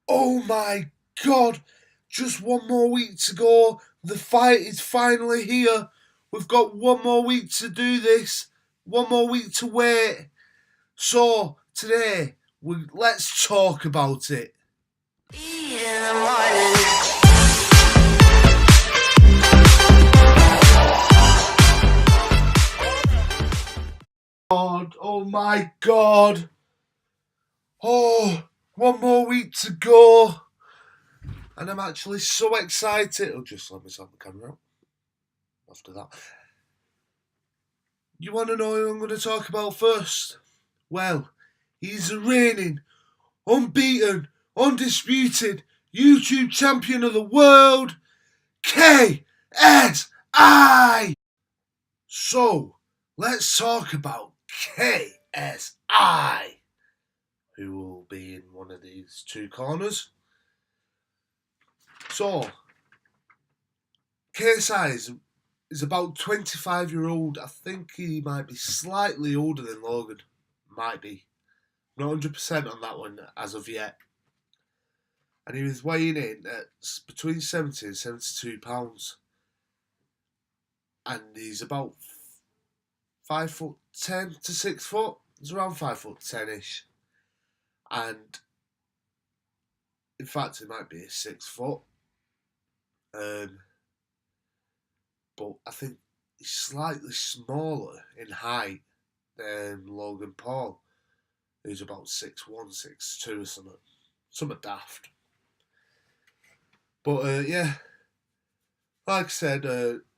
Oh my god! Just one more week to go. The fight is finally here. We've got one more week to do this. One more week to wait. So today, let's talk about it. In the morning. God, oh my god. Oh, one more week to go. And I'm actually so excited. Oh, just let me set the camera up after that. You want to know who I'm going to talk about first? Well, he's the reigning, unbeaten, undisputed YouTube champion of the world, KSI. So, let's talk about KSI, who will be in one of these two corners. So, KSI is about 25-year-old. I think he might be slightly older than Logan. Might be. Not 100% on that one as of yet. And he was weighing in at between 70 and 72 pounds. And he's about 5'10" to 6 foot. He's around 5'10" ish. And in fact, it might be 6 foot. But I think he's slightly smaller in height than Logan Paul, who's about 6'1", 6'2" or something. Something daft. But yeah, like I said,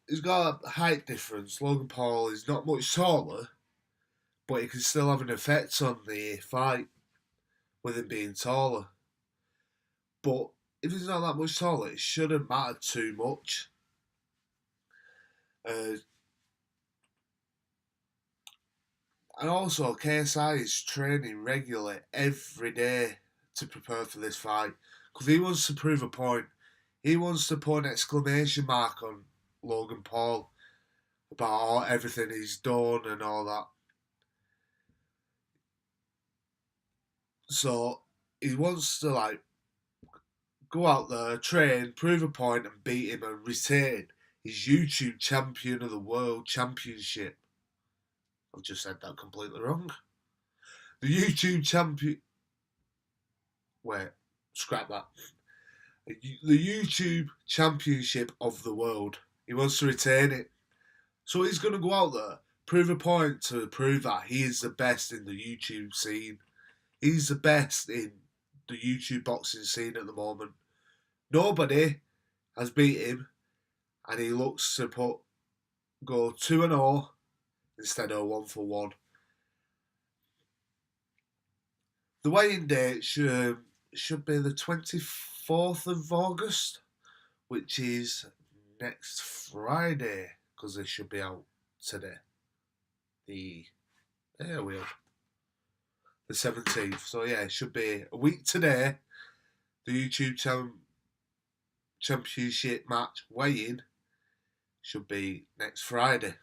he's got a height difference. Logan Paul is not much taller, but he can still have an effect on the fight with him being taller. But if he's not that much taller, it shouldn't matter too much. And also, KSI is training regularly every day to prepare for this fight because he wants to prove a point. He wants to put an exclamation mark on Logan Paul about everything he's done and all that. So he wants to go out there, train, prove a point, and beat him and retain his YouTube champion of the world championship. I've just said that completely wrong. The YouTube champion. Wait, scrap that. The YouTube championship of the world. He wants to retain it. So he's going to go out there, prove a point to prove that he is the best in the YouTube scene. He's the best in the YouTube boxing scene at the moment. Nobody has beat him, and he looks to go 2-0 instead of 1-1. The weigh-in date should be the 24th of August, which is next Friday, because they should be out today. The 17th. So yeah, it should be a week today. The YouTube championship match weigh-in should be next Friday.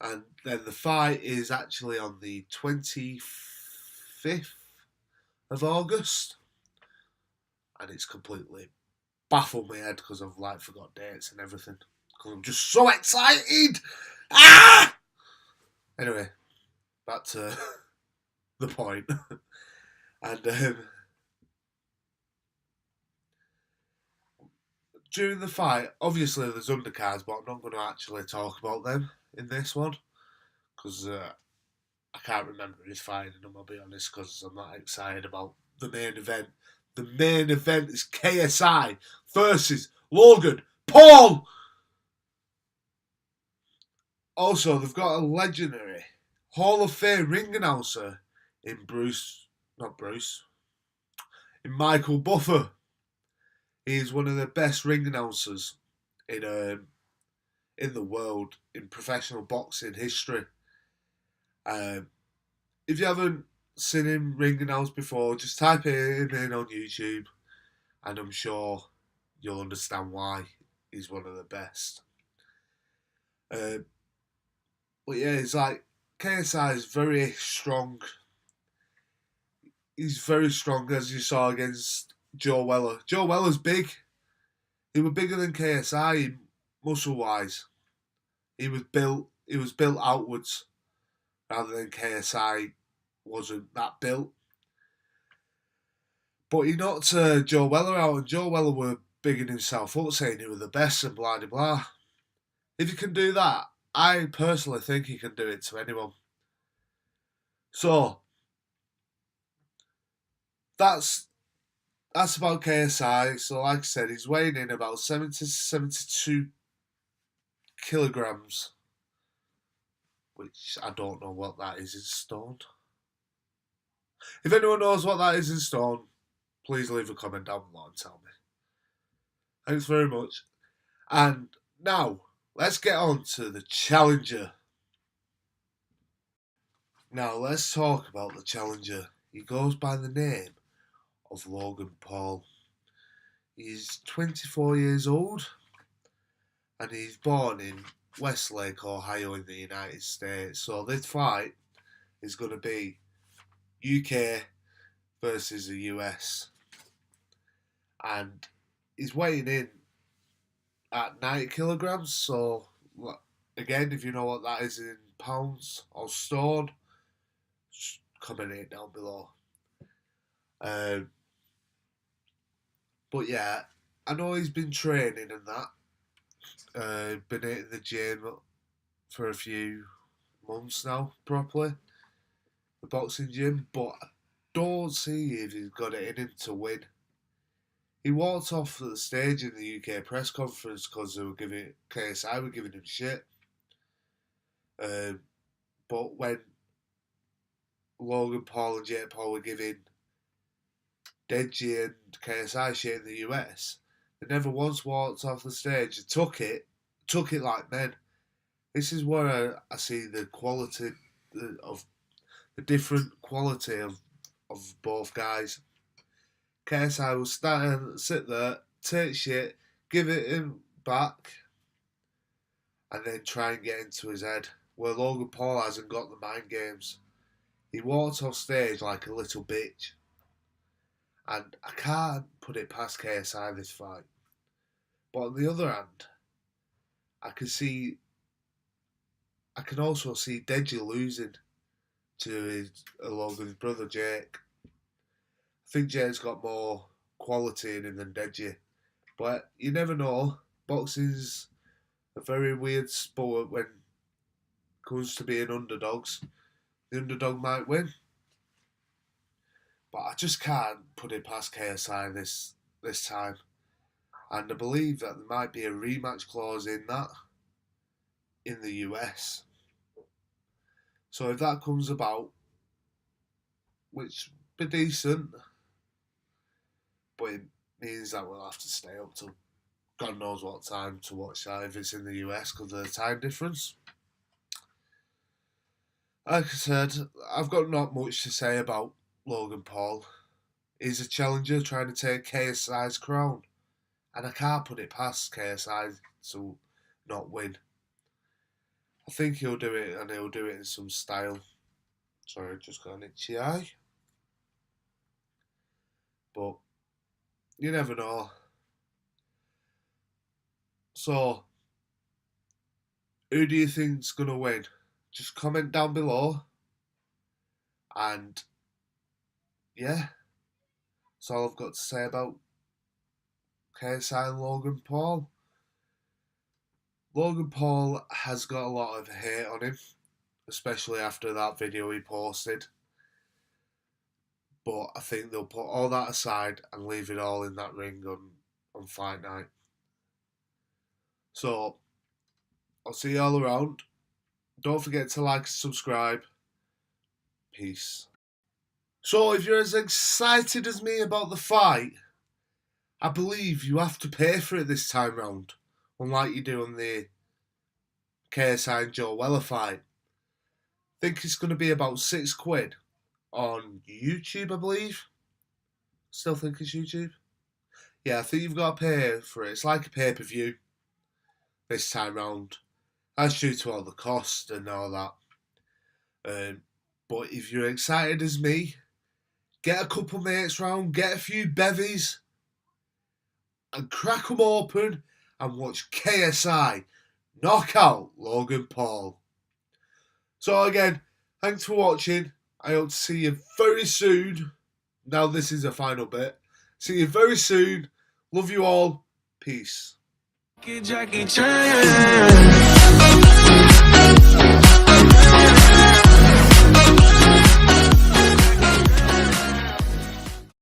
And then the fight is actually on the 25th of August. And it's completely baffled my head because I've forgot dates and everything. Because I'm just so excited! Ah! Anyway, back to the point. And during the fight, obviously there's undercards, but I'm not going to actually talk about them in this one because I can't remember who's fighting them, I'll be honest, because I'm not excited about the main event. The main event is KSI versus Logan Paul. Also, they've got a legendary Hall of Fame ring announcer in in Michael Buffer. He's one of the best ring announcers in the world in professional boxing history. If you haven't seen him ring announce before, just type him in on YouTube, and I'm sure you'll understand why he's one of the best. But yeah, it's KSI is very strong. he's very strong, as you saw against Joe Weller. Joe Weller's big. He was bigger than KSI muscle wise. He was built. He was built outwards rather than KSI wasn't that built. But he knocked Joe Weller out, and Joe Weller were bigging himself up, saying he was the best and blah blah blah. If he can do that, I personally think he can do it to anyone. So that's about KSI. So like I said, he's weighing in about 70 to 72 kilograms, which I don't know what that is in stone. If anyone knows what that is in stone, please leave a comment down below and tell me. Thanks very much. And now, let's get on to the challenger. Now, let's talk about the challenger. He goes by the name of Logan Paul. He's 24 years old and he's born in Westlake, Ohio in the United States. So this fight is going to be UK versus the US. And he's weighing in at 90 kilograms. So, again, if you know what that is in pounds or stone, comment it down below. But yeah, I know he's been training and that. Been hitting the gym for a few months now, properly. The boxing gym, but I don't see if he's got it in him to win. He walked off the stage in the UK press conference because they were giving KSI were giving him shit. But when Logan Paul and Jake Paul were giving Deji and KSI shit in the US, they never once walked off the stage. They took it like men. This is where I see the quality of the different quality of both guys. KSI will sit there, take shit, give it him back, and then try and get into his head. Where Logan Paul hasn't got the mind games. He walked off stage like a little bitch. And I can't put it past KSI this fight. But on the other hand, I can also see Deji losing to Logan's brother Jake. I think Jake's got more quality in him than Deji. But you never know. Boxing's a very weird sport when it comes to being underdogs. The underdog might win. But I just can't put it past KSI this time. And I believe that there might be a rematch clause in that in the US. So if that comes about, which would be decent, but it means that we'll have to stay up till God knows what time to watch that if it's in the US because of the time difference. Like I said, I've got not much to say about Logan Paul. He's a challenger trying to take KSI's crown. And I can't put it past KSI to not win. I think he'll do it, and he'll do it in some style. Sorry, I just got an itchy eye. But you never know. So, who do you think's going to win? Just comment down below. And yeah, that's all I've got to say about KSI and Logan Paul. Logan Paul has got a lot of hate on him, especially after that video he posted. But I think they'll put all that aside and leave it all in that ring on fight night. So, I'll see you all around. Don't forget to like and subscribe. Peace. So, if you're as excited as me about the fight, I believe you have to pay for it this time round, unlike you do on the KSI and Joe Weller fight. I think it's going to be about £6 on YouTube, I believe. Still think it's YouTube. Yeah, I think you've got to pay for it. It's like a pay-per-view this time round. That's due to all the cost and all that. But if you're excited as me, get a couple mates round, get a few bevies, and crack them open and watch KSI knock out Logan Paul. So again, thanks for watching. I hope to see you very soon. Now this is the final bit. See you very soon. Love you all. Peace. Jackie Chan.